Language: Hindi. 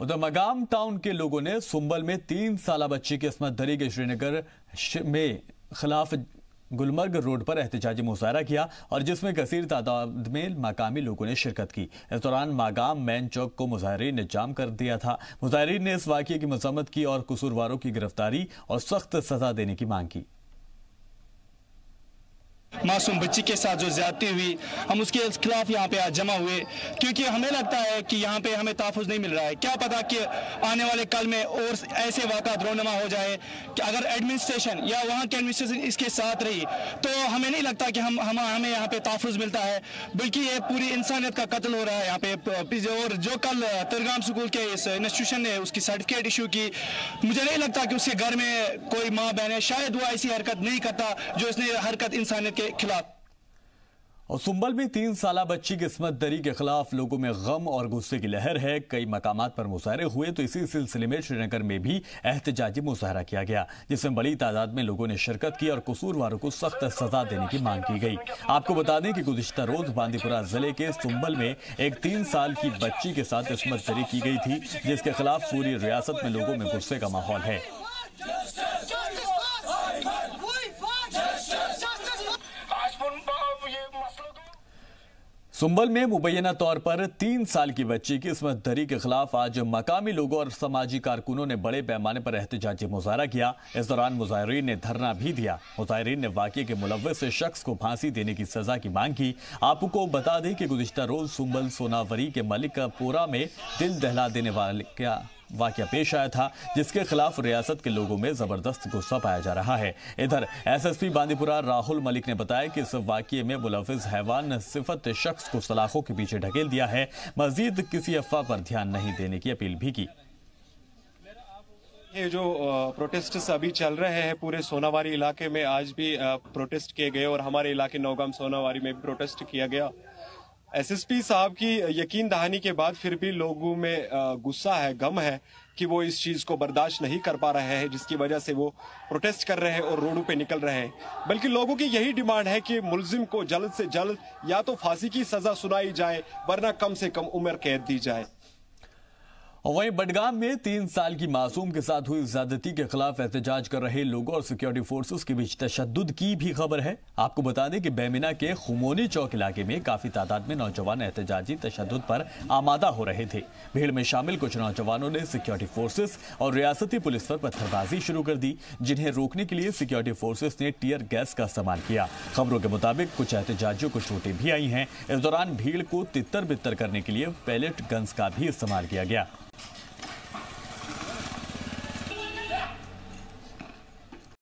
उधर मगाम टाउन के लोगों ने सुंबल में 3 साला बच्ची की इस्मत दरी के श्रीनगर में खिलाफ गुलमर्ग रोड पर एहतजाजी मुजाहरा किया और जिसमें कसीर तादाद में मकामी लोगों ने शिरकत की। इस दौरान मागाम मैन चौक को मुजाहिरीन ने जाम कर दिया था। मुजाहिरीन ने इस वाक़ये की मजम्मत की और कसूरवारों की गिरफ्तारी और सख्त सजा देने की मांग की। मासूम बच्ची के साथ जो ज्यादती हुई, हम उसके खिलाफ यहाँ पे आज जमा हुए क्योंकि हमें लगता है कि यहाँ पे हमें तहफ़्फ़ुज़ नहीं मिल रहा है। क्या पता कि आने वाले कल में और ऐसे वाक़ात रोनमा हो जाए कि अगर एडमिनिस्ट्रेशन या वहाँ की एडमिनिस्ट्रेशन इसके साथ रही तो हमें नहीं लगता कि हमें यहाँ पे तहफ़्फ़ुज़ मिलता है, बल्कि ये पूरी इंसानियत का कत्ल हो रहा है यहाँ पे। और जो कल तिरगाम स्कूल के इस इंस्टीट्यूशन ने उसकी सर्टिफिकेट इशू की, मुझे नहीं लगता कि उसके घर में कोई माँ बहन है, शायद वो ऐसी हरकत नहीं करता जो इसने हरकत इंसानियत के खिलाफ। और सुंबल में 3 साला बच्ची की इस्मत दरी के खिलाफ लोगों में गम और गुस्से की लहर है। कई मकामात पर मुजाहरे हुए तो इसी सिलसिले में श्रीनगर में भी एहतजाजी मुजाहरा किया गया, जिसमें बड़ी तादाद में लोगों ने शिरकत की और कसूरवारों को सख्त सजा देने की मांग की गई। आपको बता दें कि गुज़िश्ता रोज बांदीपुरा जिले के सुंबल में एक 3 साल की बच्ची के साथ इस्मत दरी की गई थी, जिसके खिलाफ पूरी रियासत में लोगों में गुस्से का माहौल है। सुंबल में मुबैना तौर पर 3 साल की बच्ची की इस्मत दरी के खिलाफ आज मकामी लोगों और समाजी कारकुनों ने बड़े पैमाने पर एहतजाजी मुजाहरा किया। इस दौरान मुजाहिरीन ने धरना भी दिया। मुजाहिरीन ने वाक़ये के मुलव्विस शख्स को फांसी देने की सजा की मांग की। आपको बता दें कि गुज़िश्ता रोज सुंबल सोनावरी के मलिकपुरा में दिल दहला देने वाले वाक़या पेश आया था, जिसके खिलाफ रियासत के लोगों में जबरदस्त गुस्सा पाया जा रहा है। इधर एसएसपी बांदीपुरा राहुल मलिक ने बताया कि इस वाक़ये में मुलव्विस हैवान सिफत शख्स को सलाखों के पीछे ढकेल दिया है। मजीद किसी अफवाह पर ध्यान नहीं देने की अपील भी की। ये जो प्रोटेस्ट अभी चल रहे हैं पूरे सोनावारी इलाके में, आज भी प्रोटेस्ट किए गए और हमारे इलाके नौगाम सोनावारी में भी प्रोटेस्ट किया गया। एसएसपी साहब की यकीन दहानी के बाद फिर भी लोगों में गुस्सा है, गम है कि वो इस चीज को बर्दाश्त नहीं कर पा रहे हैं, जिसकी वजह से वो प्रोटेस्ट कर रहे हैं और रोडों पे निकल रहे हैं। बल्कि लोगों की यही डिमांड है कि मुलजिम को जल्द से जल्द या तो फांसी की सजा सुनाई जाए, वरना कम से कम उम्र कैद दी जाए। और वहीं बडगाम में 3 साल की मासूम के साथ हुई ज्यादती के खिलाफ एहतजाज कर रहे लोगों और सिक्योरिटी फोर्सेस के बीच तशद्दुद की भी खबर है। आपको बता दें कि बेमिना के खुमोनी चौक इलाके में काफी तादाद में नौजवान एहतजाजी तशद्दुद पर आमादा हो रहे थे। भीड़ में शामिल कुछ नौजवानों ने सिक्योरिटी फोर्सेस और रियासती पुलिस पर पत्थरबाजी शुरू कर दी, जिन्हें रोकने के लिए सिक्योरिटी फोर्सेस ने टीयर गैस का इस्तेमाल किया। खबरों के मुताबिक कुछ एहतजाजियों को चोटें भी आई हैं। इस दौरान भीड़ को तितर बितर करने के लिए पैलेट गन्स का भी इस्तेमाल किया गया।